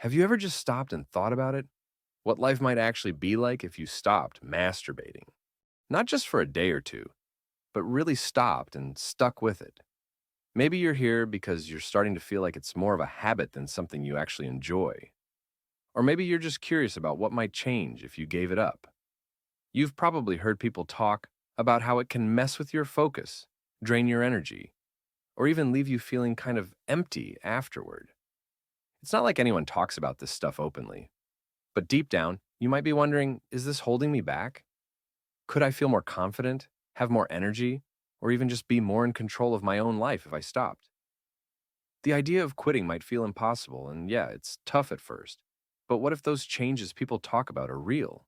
Have you ever just stopped and thought about it? What life might actually be like if you stopped masturbating? Not just for a day or two, but really stopped and stuck with it. Maybe you're here because you're starting to feel like it's more of a habit than something you actually enjoy. Or maybe you're just curious about what might change if you gave it up. You've probably heard people talk about how it can mess with your focus, drain your energy, or even leave you feeling kind of empty afterward. It's not like anyone talks about this stuff openly. But deep down, you might be wondering, is this holding me back? Could I feel more confident, have more energy, or even just be more in control of my own life if I stopped? The idea of quitting might feel impossible, and yeah, it's tough at first. But what if those changes people talk about are real?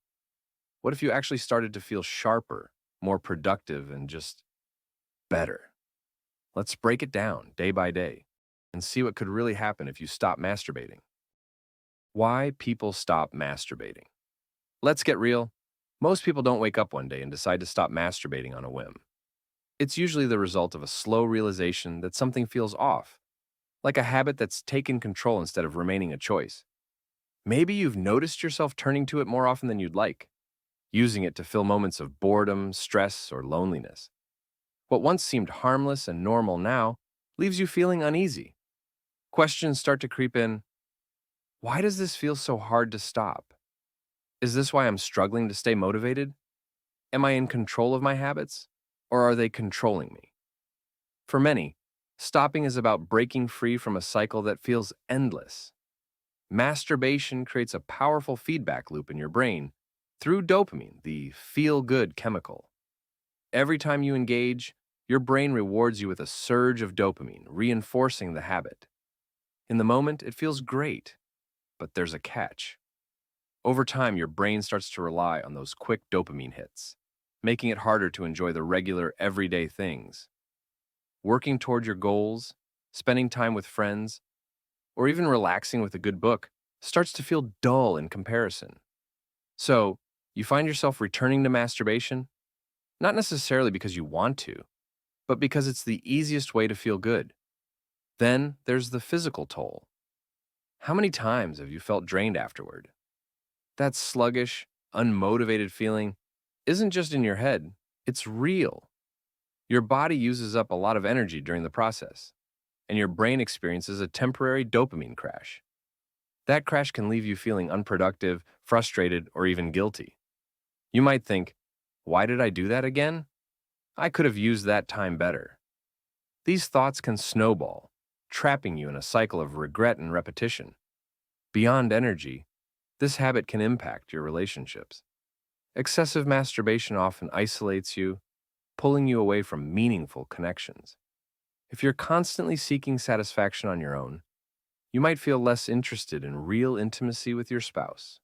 What if you actually started to feel sharper, more productive, and just better? Let's break it down day by day and see what could really happen if you stop masturbating. Why people stop masturbating. Let's get real. Most people don't wake up one day and decide to stop masturbating on a whim. It's usually the result of a slow realization that something feels off, like a habit that's taken control instead of remaining a choice. Maybe you've noticed yourself turning to it more often than you'd like, using it to fill moments of boredom, stress, or loneliness. What once seemed harmless and normal now leaves you feeling uneasy. Questions start to creep in. Why does this feel so hard to stop? Is this why I'm struggling to stay motivated? Am I in control of my habits? Or are they controlling me? For many, stopping is about breaking free from a cycle that feels endless. Masturbation creates a powerful feedback loop in your brain through dopamine, the feel good chemical. Every time you engage, your brain rewards you with a surge of dopamine, reinforcing the habit. In the moment, it feels great, but there's a catch. Over time, your brain starts to rely on those quick dopamine hits, making it harder to enjoy the regular, everyday things. Working toward your goals, spending time with friends, or even relaxing with a good book starts to feel dull in comparison. So, you find yourself returning to masturbation, not necessarily because you want to, but because it's the easiest way to feel good. Then there's the physical toll. How many times have you felt drained afterward? That sluggish, unmotivated feeling isn't just in your head, it's real. Your body uses up a lot of energy during the process, and your brain experiences a temporary dopamine crash. That crash can leave you feeling unproductive, frustrated, or even guilty. You might think, why did I do that again? I could have used that time better. These thoughts can snowball, trapping you in a cycle of regret and repetition. Beyond energy, this habit can impact your relationships. Excessive masturbation often isolates you, pulling you away from meaningful connections. If you're constantly seeking satisfaction on your own, you might feel less interested in real intimacy with your spouse.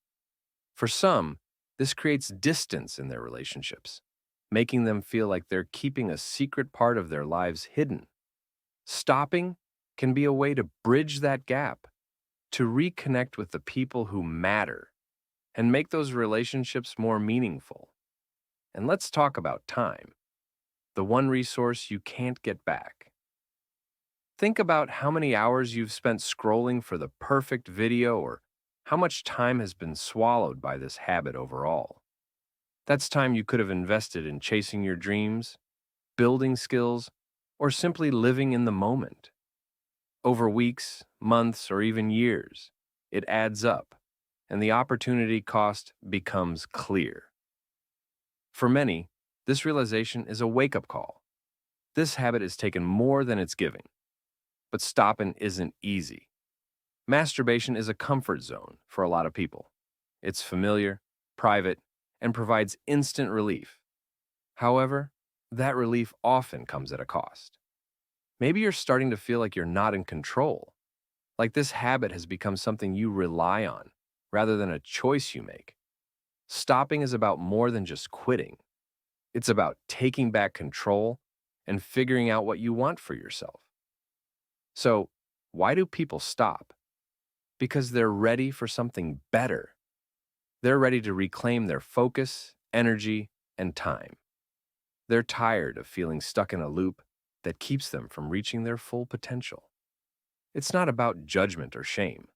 For some, this creates distance in their relationships, making them feel like they're keeping a secret part of their lives hidden. Stopping can be a way to bridge that gap, to reconnect with the people who matter, and make those relationships more meaningful. And let's talk about time, the one resource you can't get back. Think about how many hours you've spent scrolling for the perfect video or how much time has been swallowed by this habit overall. That's time you could have invested in chasing your dreams, building skills, or simply living in the moment. Over weeks, months, or even years, it adds up, and the opportunity cost becomes clear. For many, this realization is a wake-up call. This habit is taken more than it's giving, but stopping isn't easy. Masturbation is a comfort zone for a lot of people. It's familiar, private, and provides instant relief. However, that relief often comes at a cost. Maybe you're starting to feel like you're not in control, like this habit has become something you rely on rather than a choice you make. Stopping is about more than just quitting. It's about taking back control and figuring out what you want for yourself. So, why do people stop? Because they're ready for something better. They're ready to reclaim their focus, energy, and time. They're tired of feeling stuck in a loop that keeps them from reaching their full potential. It's not about judgment or shame.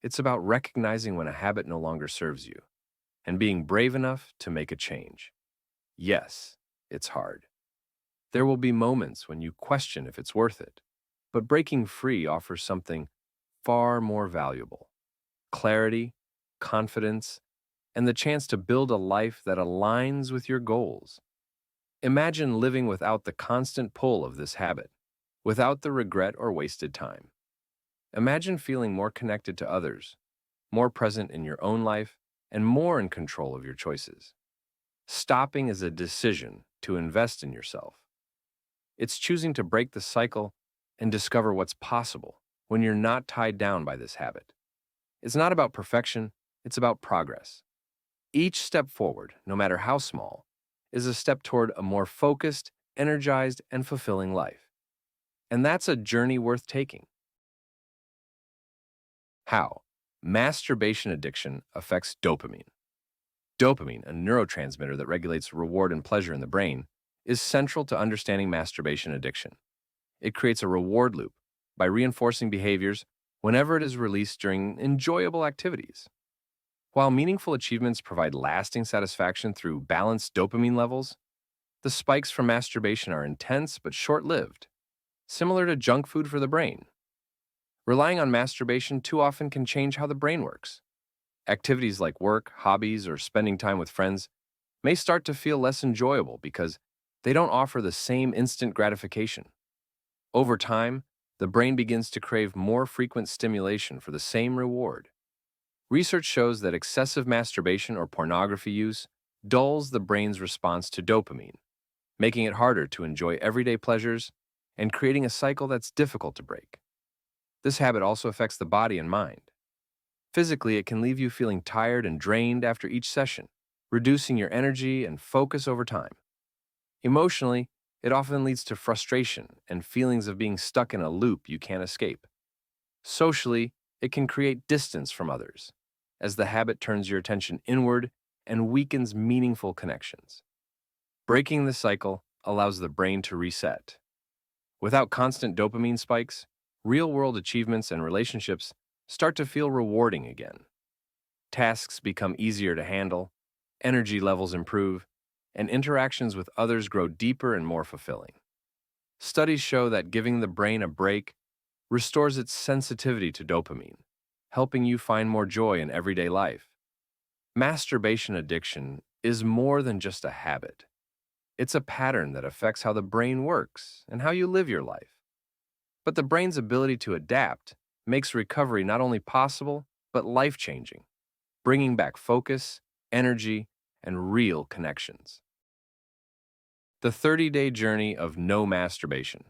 It's about recognizing when a habit no longer serves you and being brave enough to make a change. Yes, it's hard. There will be moments when you question if it's worth it, but breaking free offers something far more valuable: clarity, confidence, and the chance to build a life that aligns with your goals. Imagine living without the constant pull of this habit, without the regret or wasted time. Imagine feeling more connected to others, more present in your own life, and more in control of your choices. Stopping is a decision to invest in yourself. It's choosing to break the cycle and discover what's possible when you're not tied down by this habit. It's not about perfection, it's about progress. Each step forward, no matter how small, is a step toward a more focused, energized, and fulfilling life. And that's a journey worth taking. How? Masturbation addiction affects dopamine. Dopamine, a neurotransmitter that regulates reward and pleasure in the brain, is central to understanding masturbation addiction. It creates a reward loop by reinforcing behaviors whenever it is released during enjoyable activities. While meaningful achievements provide lasting satisfaction through balanced dopamine levels, the spikes from masturbation are intense but short-lived, similar to junk food for the brain. Relying on masturbation too often can change how the brain works. Activities like work, hobbies, or spending time with friends may start to feel less enjoyable because they don't offer the same instant gratification. Over time, the brain begins to crave more frequent stimulation for the same reward. Research shows that excessive masturbation or pornography use dulls the brain's response to dopamine, making it harder to enjoy everyday pleasures and creating a cycle that's difficult to break. This habit also affects the body and mind. Physically, it can leave you feeling tired and drained after each session, reducing your energy and focus over time. Emotionally, it often leads to frustration and feelings of being stuck in a loop you can't escape. Socially, it can create distance from others, as the habit turns your attention inward and weakens meaningful connections. Breaking the cycle allows the brain to reset. Without constant dopamine spikes, real-world achievements and relationships start to feel rewarding again. Tasks become easier to handle, energy levels improve, and interactions with others grow deeper and more fulfilling. Studies show that giving the brain a break restores its sensitivity to dopamine, helping you find more joy in everyday life. Masturbation addiction is more than just a habit. It's a pattern that affects how the brain works and how you live your life. But the brain's ability to adapt makes recovery not only possible, but life-changing, bringing back focus, energy, and real connections. The 30-day journey of no masturbation.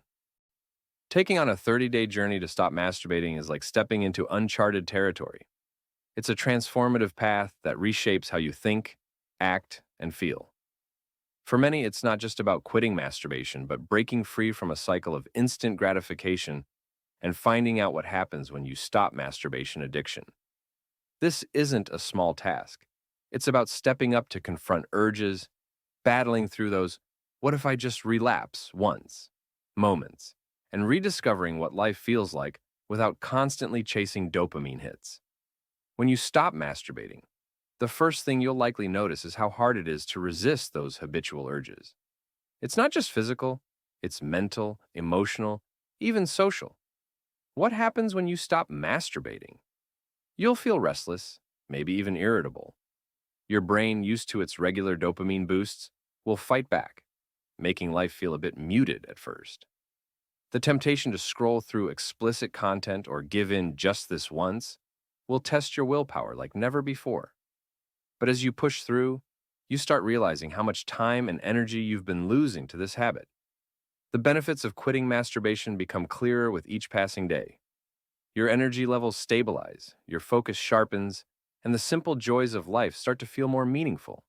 Taking on a 30-day journey to stop masturbating is like stepping into uncharted territory. It's a transformative path that reshapes how you think, act, and feel. For many, it's not just about quitting masturbation, but breaking free from a cycle of instant gratification and finding out what happens when you stop masturbation addiction. This isn't a small task. It's about stepping up to confront urges, battling through those "what if I just relapse once" moments, and rediscovering what life feels like without constantly chasing dopamine hits. When you stop masturbating, the first thing you'll likely notice is how hard it is to resist those habitual urges. It's not just physical, it's mental, emotional, even social. What happens when you stop masturbating? You'll feel restless, maybe even irritable. Your brain, used to its regular dopamine boosts, will fight back, making life feel a bit muted at first. The temptation to scroll through explicit content or give in just this once will test your willpower like never before. But as you push through, you start realizing how much time and energy you've been losing to this habit. The benefits of quitting masturbation become clearer with each passing day. Your energy levels stabilize, your focus sharpens, and the simple joys of life start to feel more meaningful.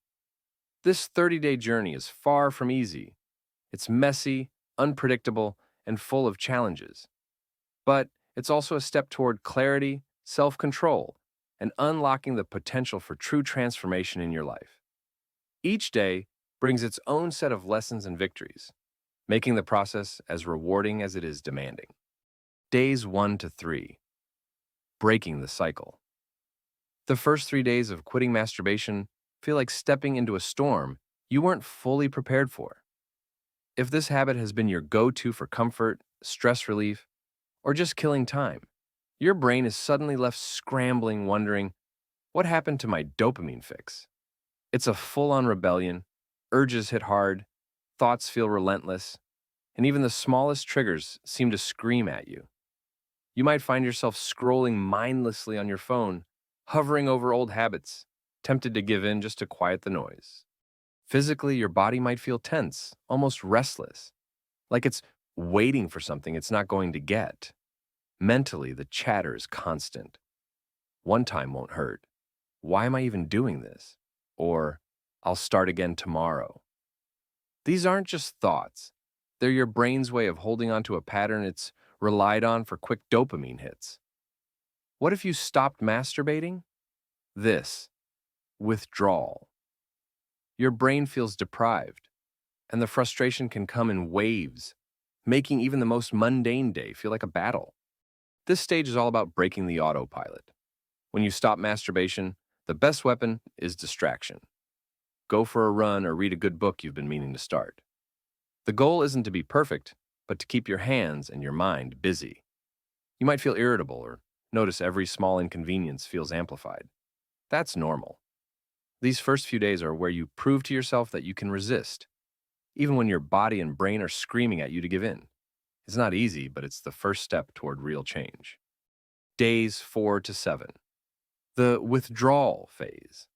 This 30-day journey is far from easy. It's messy, unpredictable, and full of challenges. But it's also a step toward clarity, self-control, and unlocking the potential for true transformation in your life. Each day brings its own set of lessons and victories, making the process as rewarding as it is demanding. Days 1 to 3. Breaking the cycle. The first 3 days of quitting masturbation feel like stepping into a storm you weren't fully prepared for. If this habit has been your go-to for comfort, stress relief, or just killing time, your brain is suddenly left scrambling, wondering, what happened to my dopamine fix? It's a full-on rebellion, urges hit hard, thoughts feel relentless, and even the smallest triggers seem to scream at you. You might find yourself scrolling mindlessly on your phone, hovering over old habits, tempted to give in just to quiet the noise. Physically, your body might feel tense, almost restless, like it's waiting for something it's not going to get. Mentally, the chatter is constant. One time won't hurt. Why am I even doing this? Or, I'll start again tomorrow. These aren't just thoughts. They're your brain's way of holding on to a pattern it's relied on for quick dopamine hits. What if you stopped masturbating? This, withdrawal. Your brain feels deprived, and the frustration can come in waves, making even the most mundane day feel like a battle. This stage is all about breaking the autopilot. When you stop masturbation, the best weapon is distraction. Go for a run or read a good book you've been meaning to start. The goal isn't to be perfect, but to keep your hands and your mind busy. You might feel irritable or notice every small inconvenience feels amplified. That's normal. These first few days are where you prove to yourself that you can resist, even when your body and brain are screaming at you to give in. It's not easy, but it's the first step toward real change. Days 4 to 7. The withdrawal phase.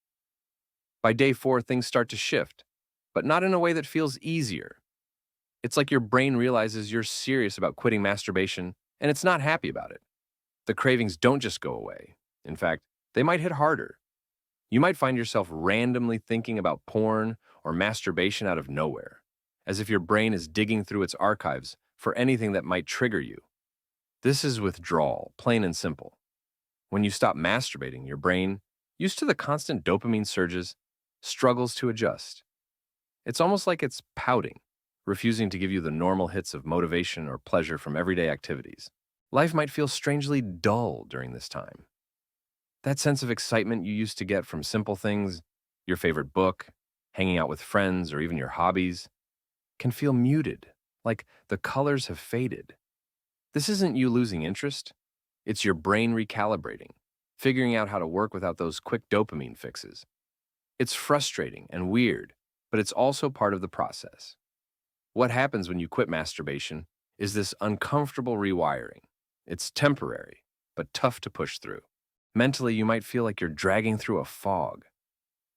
By day 4, things start to shift, but not in a way that feels easier. It's like your brain realizes you're serious about quitting masturbation, and it's not happy about it. The cravings don't just go away. In fact, they might hit harder. You might find yourself randomly thinking about porn or masturbation out of nowhere, as if your brain is digging through its archives for anything that might trigger you. This is withdrawal, plain and simple. When you stop masturbating, your brain, used to the constant dopamine surges, struggles to adjust. It's almost like it's pouting, refusing to give you the normal hits of motivation or pleasure from everyday activities. Life might feel strangely dull during this time. That sense of excitement you used to get from simple things, your favorite book, hanging out with friends, or even your hobbies, can feel muted, like the colors have faded. This isn't you losing interest. It's your brain recalibrating, figuring out how to work without those quick dopamine fixes. It's frustrating and weird, but it's also part of the process. What happens when you quit masturbation is this uncomfortable rewiring. It's temporary, but tough to push through. Mentally, you might feel like you're dragging through a fog.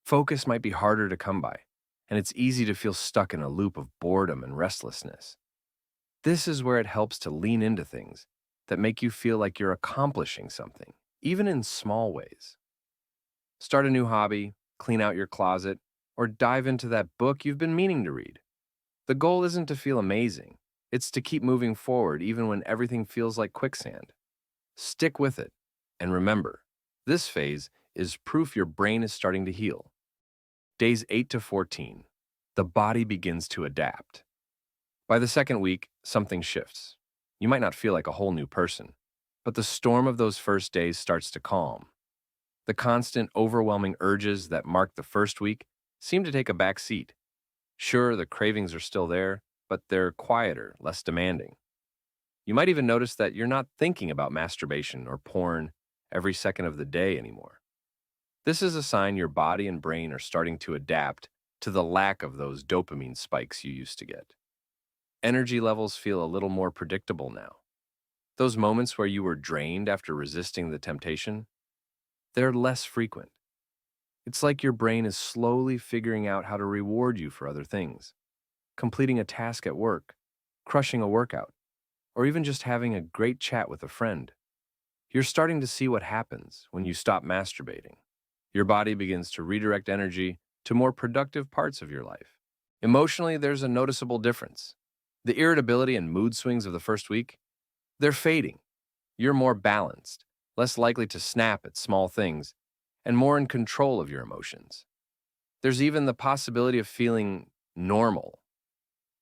Focus might be harder to come by, and it's easy to feel stuck in a loop of boredom and restlessness. This is where it helps to lean into things that make you feel like you're accomplishing something, even in small ways. Start a new hobby, clean out your closet, or dive into that book you've been meaning to read. The goal isn't to feel amazing. It's to keep moving forward even when everything feels like quicksand. Stick with it, and remember, this phase is proof your brain is starting to heal. Days 8 to 14. The body begins to adapt. By the second week, something shifts. You might not feel like a whole new person, but the storm of those first days starts to calm. The constant, overwhelming urges that marked the first week seem to take a back seat. Sure, the cravings are still there, but they're quieter, less demanding. You might even notice that you're not thinking about masturbation or porn every second of the day anymore. This is a sign your body and brain are starting to adapt to the lack of those dopamine spikes you used to get. Energy levels feel a little more predictable now. Those moments where you were drained after resisting the temptation, they're less frequent. It's like your brain is slowly figuring out how to reward you for other things. Completing a task at work, crushing a workout, or even just having a great chat with a friend. You're starting to see what happens when you stop masturbating. Your body begins to redirect energy to more productive parts of your life. Emotionally, there's a noticeable difference. The irritability and mood swings of the first week, they're fading. You're more balanced, less likely to snap at small things, and more in control of your emotions. There's even the possibility of feeling normal.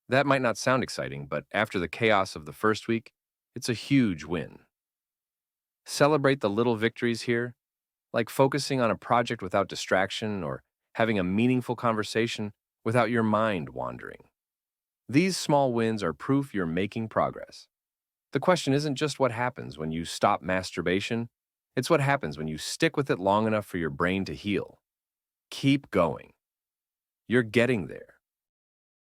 That might not sound exciting, but after the chaos of the first week, it's a huge win. Celebrate the little victories here. like focusing on a project without distraction or having a meaningful conversation without your mind wandering. These small wins are proof you're making progress. The question isn't just what happens when you stop masturbation, it's what happens when you stick with it long enough for your brain to heal. Keep going. You're getting there.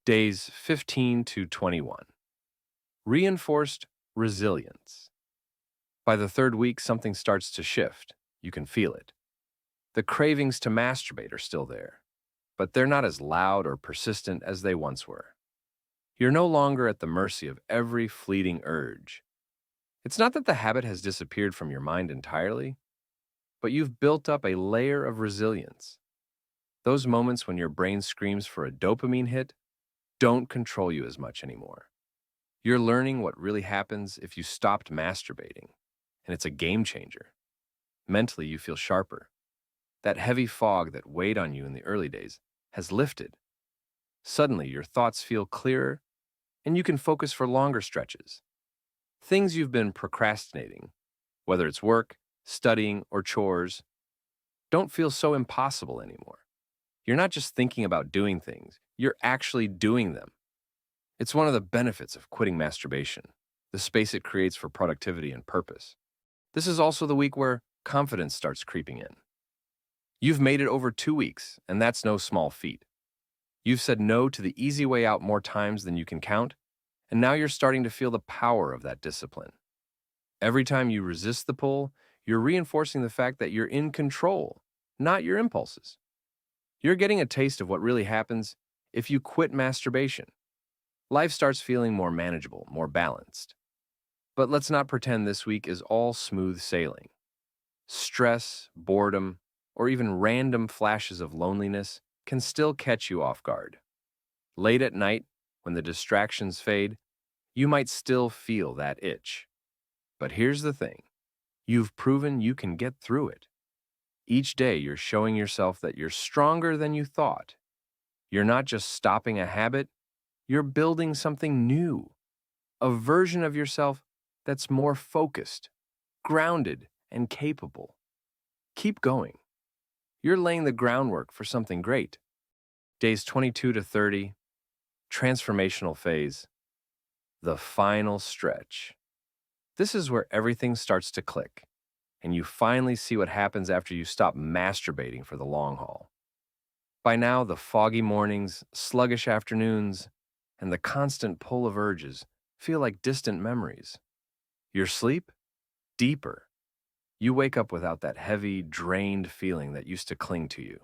Days 15 to 21. Reinforced resilience. By the third week, something starts to shift. You can feel it. The cravings to masturbate are still there, but they're not as loud or persistent as they once were. You're no longer at the mercy of every fleeting urge. It's not that the habit has disappeared from your mind entirely, but you've built up a layer of resilience. Those moments when your brain screams for a dopamine hit don't control you as much anymore. You're learning what really happens if you stopped masturbating, and it's a game changer. Mentally, you feel sharper. That heavy fog that weighed on you in the early days has lifted. Suddenly, your thoughts feel clearer, and you can focus for longer stretches. Things you've been procrastinating, whether it's work, studying, or chores, don't feel so impossible anymore. You're not just thinking about doing things, you're actually doing them. It's one of the benefits of quitting masturbation, the space it creates for productivity and purpose. This is also the week where confidence starts creeping in. You've made it over 2 weeks, and that's no small feat. You've said no to the easy way out more times than you can count, and now you're starting to feel the power of that discipline. Every time you resist the pull, you're reinforcing the fact that you're in control, not your impulses. You're getting a taste of what really happens if you quit masturbation. Life starts feeling more manageable, more balanced. But let's not pretend this week is all smooth sailing. Stress, boredom, or even random flashes of loneliness can still catch you off guard. Late at night, when the distractions fade, you might still feel that itch. But here's the thing. You've proven you can get through it. Each day, you're showing yourself that you're stronger than you thought. You're not just stopping a habit, you're building something new, a version of yourself that's more focused, grounded, and capable. Keep going. You're laying the groundwork for something great. Days 22 to 30, transformational phase, the final stretch. This is where everything starts to click, and you finally see what happens after you stop masturbating for the long haul. By now, the foggy mornings, sluggish afternoons, and the constant pull of urges feel like distant memories. Your sleep? Deeper. You wake up without that heavy, drained feeling that used to cling to you.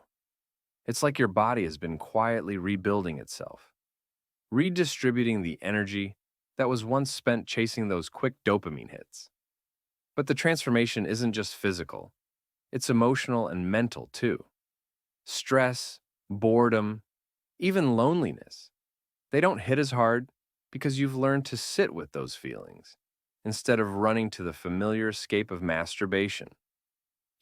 It's like your body has been quietly rebuilding itself, redistributing the energy that was once spent chasing those quick dopamine hits. But the transformation isn't just physical, it's emotional and mental too. Stress, boredom, even loneliness. They don't hit as hard because you've learned to sit with those feelings instead of running to the familiar escape of masturbation.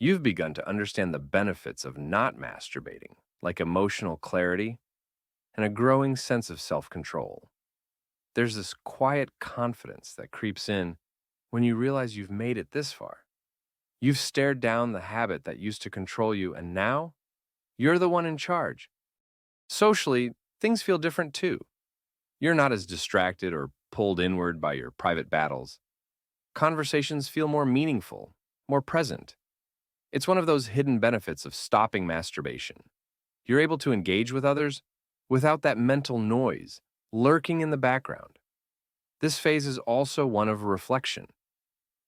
You've begun to understand the benefits of not masturbating, like emotional clarity and a growing sense of self-control. There's this quiet confidence that creeps in when you realize you've made it this far. You've stared down the habit that used to control you, and now you're the one in charge. Socially, things feel different too. You're not as distracted or pulled inward by your private battles. Conversations feel more meaningful, more present. It's one of those hidden benefits of stopping masturbation. You're able to engage with others without that mental noise lurking in the background. This phase is also one of reflection.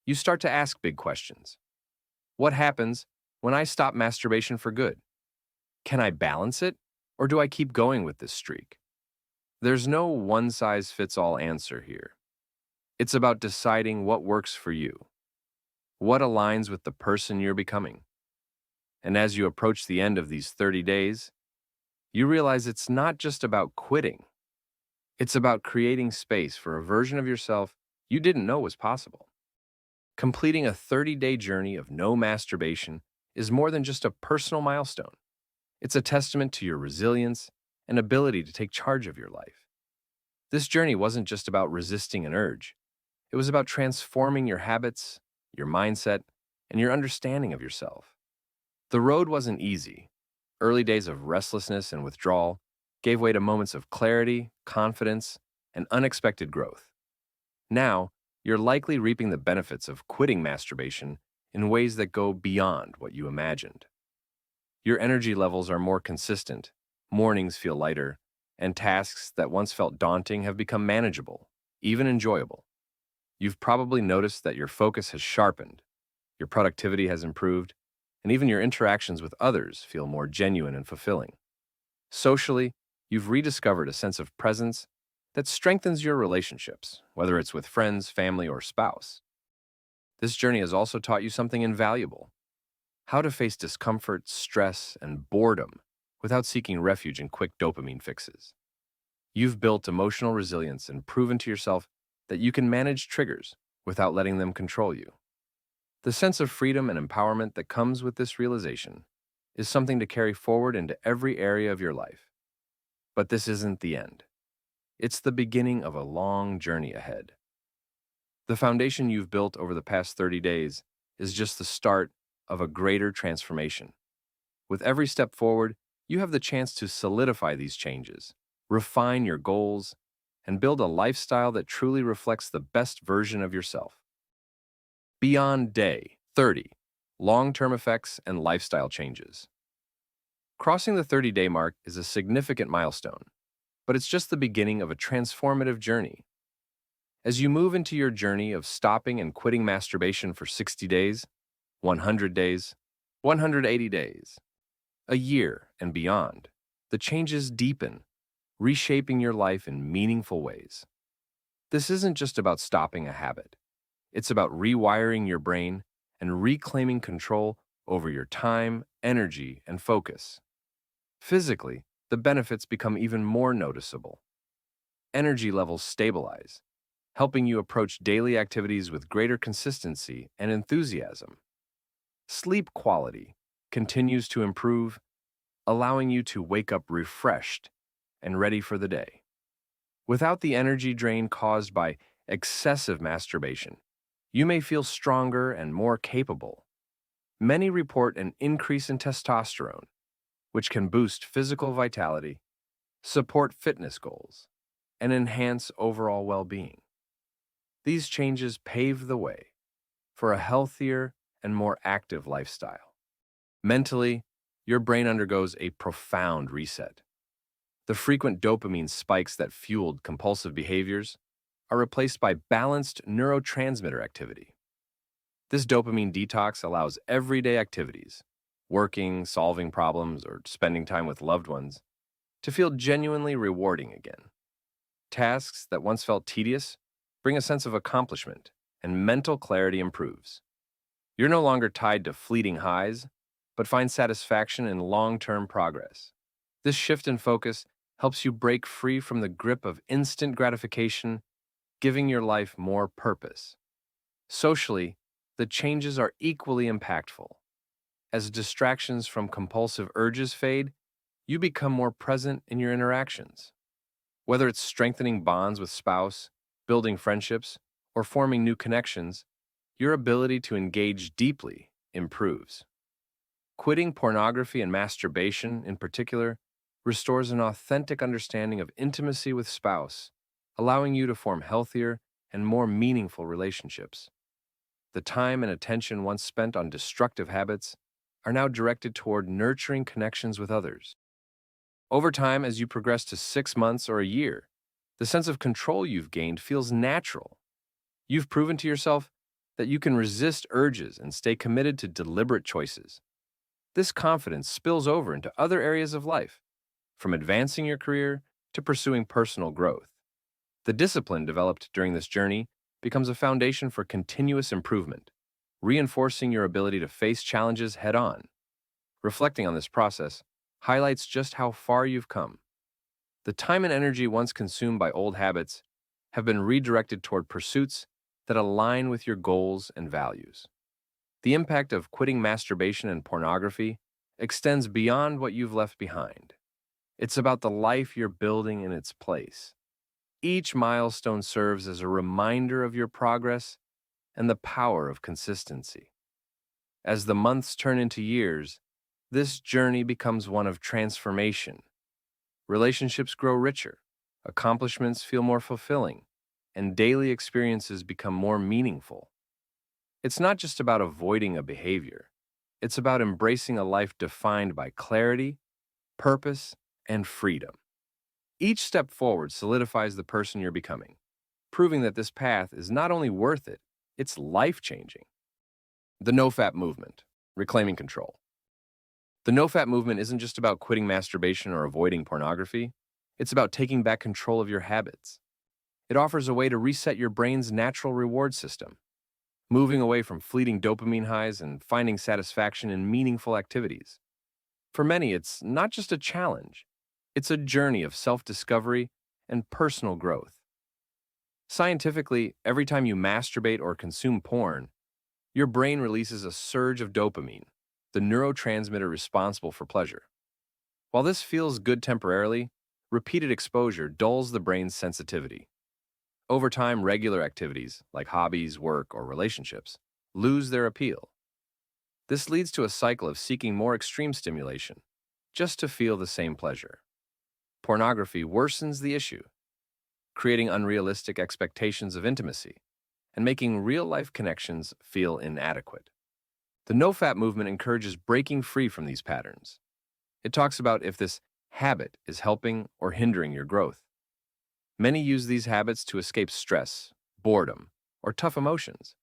You start to ask big questions. What happens when I stop masturbation for good? Can I balance it, or do I keep going with this streak? There's no one-size-fits-all answer here. It's about deciding what works for you, what aligns with the person you're becoming. And as you approach the end of these 30 days, you realize it's not just about quitting. It's about creating space for a version of yourself you didn't know was possible. Completing a 30-day journey of no masturbation is more than just a personal milestone. It's a testament to your resilience and ability to take charge of your life. This journey wasn't just about resisting an urge. It was about transforming your habits, your mindset, and your understanding of yourself. The road wasn't easy. Early days of restlessness and withdrawal gave way to moments of clarity, confidence, and unexpected growth. Now, you're likely reaping the benefits of quitting masturbation in ways that go beyond what you imagined. Your energy levels are more consistent, mornings feel lighter, and tasks that once felt daunting have become manageable, even enjoyable. You've probably noticed that your focus has sharpened, your productivity has improved, and even your interactions with others feel more genuine and fulfilling. Socially, you've rediscovered a sense of presence that strengthens your relationships, whether it's with friends, family, or spouse. This journey has also taught you something invaluable: how to face discomfort, stress, and boredom without seeking refuge in quick dopamine fixes. You've built emotional resilience and proven to yourself that you can manage triggers without letting them control you. The sense of freedom and empowerment that comes with this realization is something to carry forward into every area of your life. But this isn't the end. It's the beginning of a long journey ahead. The foundation you've built over the past 30 days is just the start of a greater transformation. With every step forward, you have the chance to solidify these changes, refine your goals, and build a lifestyle that truly reflects the best version of yourself. Beyond day 30, long-term effects and lifestyle changes. Crossing the 30-day mark is a significant milestone, but it's just the beginning of a transformative journey. As you move into your journey of stopping and quitting masturbation for 60 days, 100 days, 180 days, a year, and beyond, the changes deepen, reshaping your life in meaningful ways. This isn't just about stopping a habit. It's about rewiring your brain and reclaiming control over your time, energy, and focus. Physically, the benefits become even more noticeable. Energy levels stabilize, helping you approach daily activities with greater consistency and enthusiasm. Sleep quality continues to improve, allowing you to wake up refreshed and ready for the day. Without the energy drain caused by excessive masturbation, you may feel stronger and more capable. Many report an increase in testosterone, which can boost physical vitality, support fitness goals, and enhance overall well-being. These changes pave the way for a healthier and more active lifestyle. Mentally, your brain undergoes a profound reset. The frequent dopamine spikes that fueled compulsive behaviors are replaced by balanced neurotransmitter activity. This dopamine detox allows everyday activities, working, solving problems, or spending time with loved ones, to feel genuinely rewarding again. Tasks that once felt tedious bring a sense of accomplishment, and mental clarity improves. You're no longer tied to fleeting highs, but find satisfaction in long-term progress. This shift in focus helps you break free from the grip of instant gratification, giving your life more purpose. Socially, the changes are equally impactful. As distractions from compulsive urges fade, you become more present in your interactions. Whether it's strengthening bonds with spouse, building friendships, or forming new connections, your ability to engage deeply improves. Quitting pornography and masturbation, in particular, restores an authentic understanding of intimacy with spouse, allowing you to form healthier and more meaningful relationships. The time and attention once spent on destructive habits are now directed toward nurturing connections with others. Over time, as you progress to 6 months or a year, the sense of control you've gained feels natural. You've proven to yourself that you can resist urges and stay committed to deliberate choices. This confidence spills over into other areas of life, from advancing your career to pursuing personal growth. The discipline developed during this journey becomes a foundation for continuous improvement, reinforcing your ability to face challenges head-on. Reflecting on this process highlights just how far you've come. The time and energy once consumed by old habits have been redirected toward pursuits that align with your goals and values. The impact of quitting masturbation and pornography extends beyond what you've left behind. It's about the life you're building in its place. Each milestone serves as a reminder of your progress and the power of consistency. As the months turn into years this journey becomes one of transformation. Relationships grow richer, accomplishments feel more fulfilling, and daily experiences become more meaningful. It's not just about avoiding a behavior, it's about embracing a life defined by clarity, purpose, and freedom. Each step forward solidifies the person you're becoming, proving that this path is not only worth it, it's life-changing. The NoFap movement, reclaiming control. The NoFap movement isn't just about quitting masturbation or avoiding pornography, it's about taking back control of your habits. It offers a way to reset your brain's natural reward system, moving away from fleeting dopamine highs and finding satisfaction in meaningful activities. For many, it's not just a challenge, it's a journey of self-discovery and personal growth. Scientifically, every time you masturbate or consume porn, your brain releases a surge of dopamine, the neurotransmitter responsible for pleasure. While this feels good temporarily, repeated exposure dulls the brain's sensitivity. Over time, regular activities, like hobbies, work, or relationships, lose their appeal. This leads to a cycle of seeking more extreme stimulation, just to feel the same pleasure. Pornography worsens the issue, creating unrealistic expectations of intimacy and making real-life connections feel inadequate. The NoFap movement encourages breaking free from these patterns. It talks about if this habit is helping or hindering your growth. Many use these habits to escape stress, boredom, or tough emotions.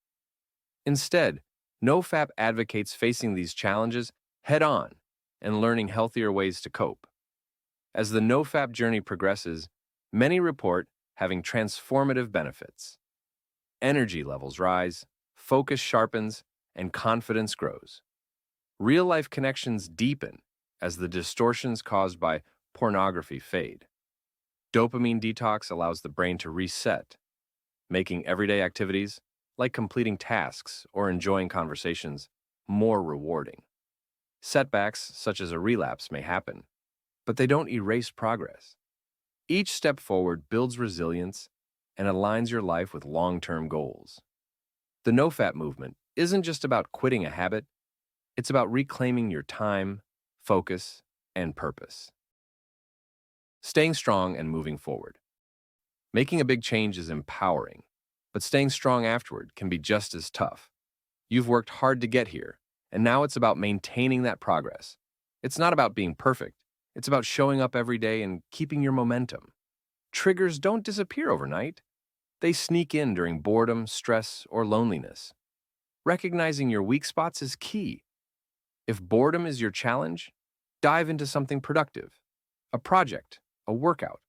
Instead, NoFap advocates facing these challenges head-on and learning healthier ways to cope. As the NoFap journey progresses, many report having transformative benefits. Energy levels rise, focus sharpens, and confidence grows. Real-life connections deepen as the distortions caused by pornography fade. Dopamine detox allows the brain to reset, making everyday activities, like completing tasks or enjoying conversations, more rewarding. Setbacks, such as a relapse, may happen, but they don't erase progress. Each step forward builds resilience and aligns your life with long-term goals. The NoFap movement isn't just about quitting a habit, it's about reclaiming your time, focus, and purpose. Staying strong and moving forward. Making a big change is empowering, but staying strong afterward can be just as tough. You've worked hard to get here, and now it's about maintaining that progress. It's not about being perfect, it's about showing up every day and keeping your momentum. Triggers don't disappear overnight. They sneak in during boredom, stress, or loneliness. Recognizing your weak spots is key. If boredom is your challenge, dive into something productive, a project, a workout,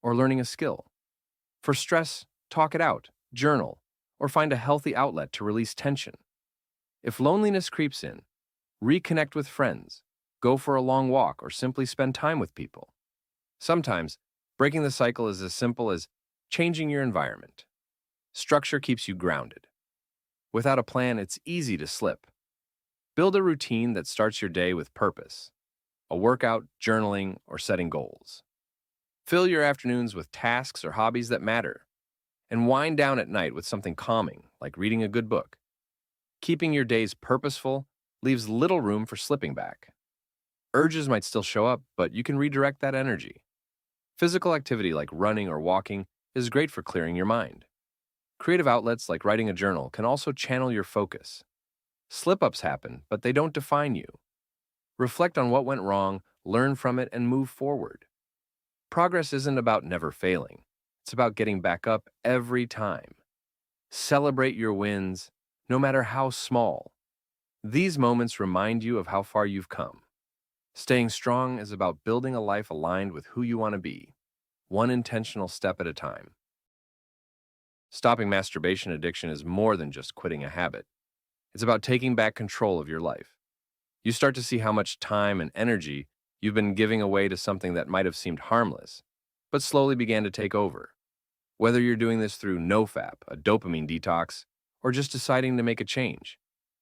or learning a skill. For stress, talk it out, journal, or find a healthy outlet to release tension. If loneliness creeps in, reconnect with friends, go for a long walk, or simply spend time with people. Sometimes, breaking the cycle is as simple as changing your environment. Structure keeps you grounded. Without a plan, it's easy to slip. Build a routine that starts your day with purpose, a workout, journaling, or setting goals. Fill your afternoons with tasks or hobbies that matter, and wind down at night with something calming, like reading a good book. Keeping your days purposeful leaves little room for slipping back. Urges might still show up, but you can redirect that energy. Physical activity like running or walking is great for clearing your mind. Creative outlets like writing a journal can also channel your focus. Slip-ups happen, but they don't define you. Reflect on what went wrong, learn from it, and move forward. Progress isn't about never failing. It's about getting back up every time. Celebrate your wins, no matter how small. These moments remind you of how far you've come. Staying strong is about building a life aligned with who you want to be, one intentional step at a time. Stopping masturbation addiction is more than just quitting a habit. It's about taking back control of your life. You start to see how much time and energy you've been giving away to something that might have seemed harmless, but slowly began to take over. Whether you're doing this through NoFap, a dopamine detox, or just deciding to make a change,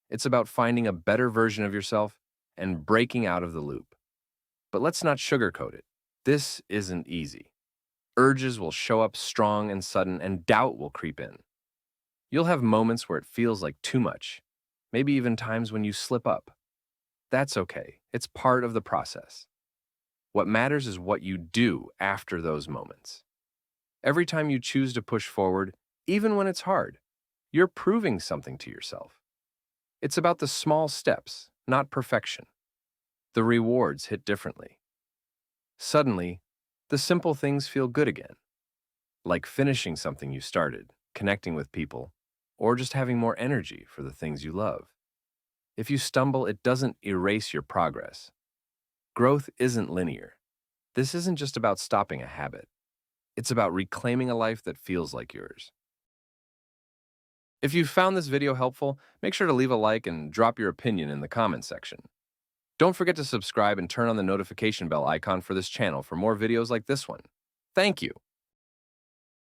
it's about finding a better version of yourself and breaking out of the loop. But let's not sugarcoat it. This isn't easy. Urges will show up strong and sudden, and doubt will creep in. You'll have moments where it feels like too much, maybe even times when you slip up. That's okay. It's part of the process. What matters is what you do after those moments. Every time you choose to push forward, even when it's hard, you're proving something to yourself. It's about the small steps, not perfection. The rewards hit differently. Suddenly, the simple things feel good again, like finishing something you started, connecting with people, or just having more energy for the things you love. If you stumble, it doesn't erase your progress. Growth isn't linear. This isn't just about stopping a habit. It's about reclaiming a life that feels like yours. If you found this video helpful, make sure to leave a like and drop your opinion in the comment section. Don't forget to subscribe and turn on the notification bell icon for this channel for more videos like this one. Thank you.